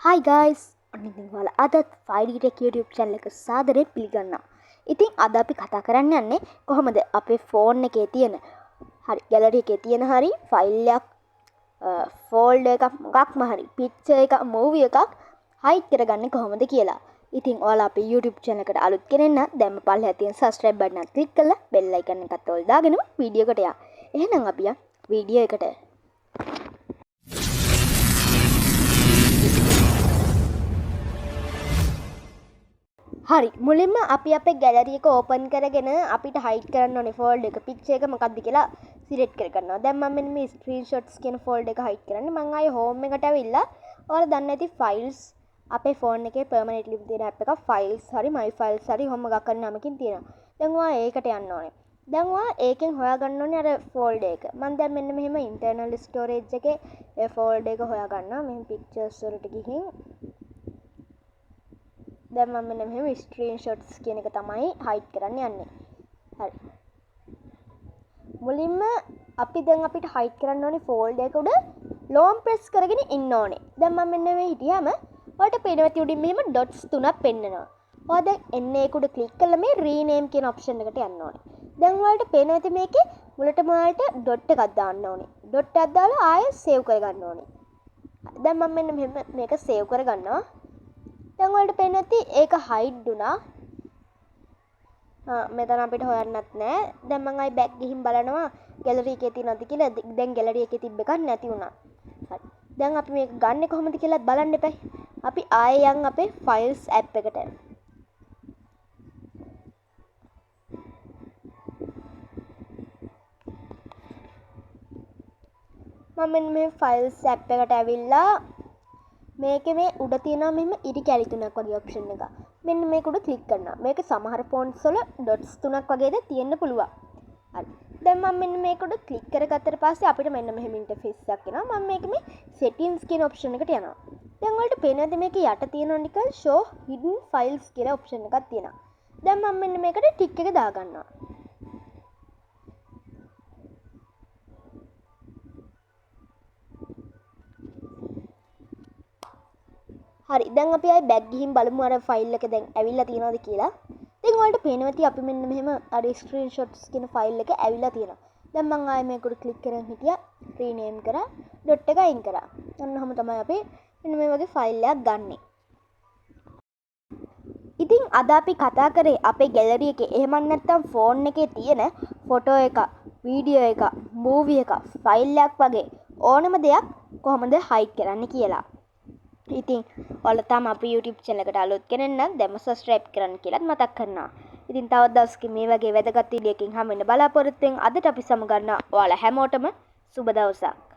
Hi guys! ඉතින් ඔයාලා අදත් 5D Tech YouTube channel එක සාදරයෙන් පිළිගන්නවා. ඉතින් අද අපි කතා කරන්න යන්නේ කොහොමද අපේ ෆෝන් එකේ තියෙන gallery එකේ තියෙන ෆයිල් එකක් ෆෝල්ඩර් එකක් මොකක්ම හරි picture එකක් movie එකක් hide කරගන්නේ කොහොමද කියලා. ඉතින් ඔයාලා අපේ YouTube channel එකට අලුත් කෙනෙක් නම් දැන්ම පල්ලෙහා තියෙන subscribe button එක click කරලා bell icon එකත් ඔල් දාගෙන වීඩියෝ එකට යන්න. එහෙනම් අපි යමු වීඩියෝ එකට. හරි මුලින්ම අපි අපේ ගැලරි එක ඕපන් කරගෙන අපිට හයිඩ් කරන්න ඕනේ ෆෝල්ඩර් එක පික්චර් එක මොකක්ද කියලා සිලෙක්ට් කරගන්නවා. දැන් මම මෙන්න මේ ස්ක්‍රීන්ෂොට්ස් කියන ෆෝල්ඩර් එක හයිඩ් කරන්නේ. මම ආයේ හෝම් එකට ඇවිල්ලා ඔයාලා දන්නේ නැති ෆයිල්ස් අපේ ෆෝන් එකේ පර්මනන්ට්ලි තියෙන ඇප් එක ෆයිල්ස් හරි my files හරි ඔහොම ගක් කරන නමකින් තියෙනවා. දැන් ඔයා ඒකට යන්න ඕනේ. දැන් ඔයා ඒකෙන් හොයාගන්න ඕනේ අර ෆෝල්ඩර් එක. මම දැන් මෙන්න මෙහෙම ඉන්ටර්නල් ස්ටෝරේජ් එකේ ඒ ෆෝල්ඩර් එක හොයාගන්නවා. මෙහෙම පික්චර්ස් වලට ගිහින් දැන් මම මෙන්න මෙහෙම ස්ක්‍රීන්ෂොට්ස් කියන එක තමයි හයිඩ් කරන්න යන්නේ. හරි. මුලින්ම අපි දැන් අපිට හයිඩ් කරන්න ඕනේ ෆෝල්ඩර් එක උඩ ලොන් ප්‍රෙස් කරගෙන ඉන්න ඕනේ. දැන් මම මෙන්න මේ හිටියාම ඔයාලට පේනවා උඩින් මෙහෙම ඩොට්ස් තුනක් පෙන්නනවා. ඔයා දැන් එන්නේ ඒක උඩ ක්ලික් කරලා මේ රීනේම් කියන ඔප්ෂන් එකට යන්න ඕනේ. දැන් ඔයාලට පේනවා මේකේ මුලටම ඔයාලට ඩොට් එකක් දාන්න ඕනේ. ඩොට් එකක් දාලා ආයෙ සේව් කරගන්න ඕනේ. දැන් මම මෙන්න මෙහෙම මේක සේව් කරගන්නවා. දැන් ඔයාලට පේන්නේ නැති ඒක හයිඩ් වුණා. මෙතන අපිට හොයන්නත් නෑ. දැන් මම ආයි බෑක් ගිහින් බලනවා ගැලරි එකේ තියෙනවද කියලා. දැන් ගැලරි එකේ තිබ්බ එකක් නැති වුණා. හරි. දැන් අපි මේක ගන්නෙ කොහොමද කියලා බලන්න එපයි. අපි ආයෙ යන් අපේ ෆයිල්ස් ඇප් එකට. මම මෙන්න මේ ෆයිල්ස් ඇප් එකට ඇවිල්ලා මේකේ මේ උඩ තියෙනවා මෙහෙම ඉරි කැලි තුනක් වගේ ඔප්ෂන් එක. මෙන්න මේක උඩ ක්ලික් කරනවා. මේක සමහර ෆොන්ට්ස් වල ඩොට්ස් තුනක් වගේද තියෙන්න පුළුවන්. හරි. දැන් මම මෙන්න මේක උඩ ක්ලික් කරගත්තට පස්සේ අපිට මෙන්න මෙහෙම ඉන්ටර්ෆේස් එකක් එනවා. මම මේකේ මේ settings කියන ඔප්ෂන් එකට යනවා. දැන් ඔයාලට පේනවද මේකේ යට තියෙනවා නිකන් show hidden files කියලා ඔප්ෂන් එකක් තියෙනවා. දැන් මම මෙන්න මේකට ටික් එක දාගන්නවා. හරි දැන් අපි ආයි බෑක් ගිහින් බලමු අර ෆයිල් එක දැන් ඇවිල්ලා තියෙනවද කියලා. දැන් ඔයාලට පේනවා අපි මෙන්න මෙහෙම අර ස්ක්‍රීන්ෂොට්ස් කියන ෆයිල් එක ඇවිල්ලා තියෙනවා. දැන් මම ආයි මේක උඩ ක්ලික් කරන් හිටියා. රීනේම් කරා. ඩොට් එක අයින් කරා. අන්න ඔහම තමයි අපි මෙන්න මේ වගේ ෆයිල් එකක් ගන්නෙ. ඉතින් අද අපි කතා කරේ අපේ ගැලරි එකේ එහෙම නැත්නම් ෆෝන් එකේ තියෙන ෆොටෝ එක, වීඩියෝ එක, මූවි එක, ෆයිල් එකක් වගේ ඕනම දෙයක් කොහොමද හයිඩ් කරන්න කියලා. ඉතින් ඔයාලා තාම අපේ YouTube channel එකට අලුත් කෙනෙක් නම් දැන්ම subscribe කරන්න කියලාත් මතක් කරනවා. ඉතින් තවත් දවසක මේ වගේ වැදගත් වීඩියෝකින් හම්බ වෙන්න බලාපොරොත්තු වෙන අදට අපි සමු ගන්නවා. ඔයාලා හැමෝටම සුබ දවසක්.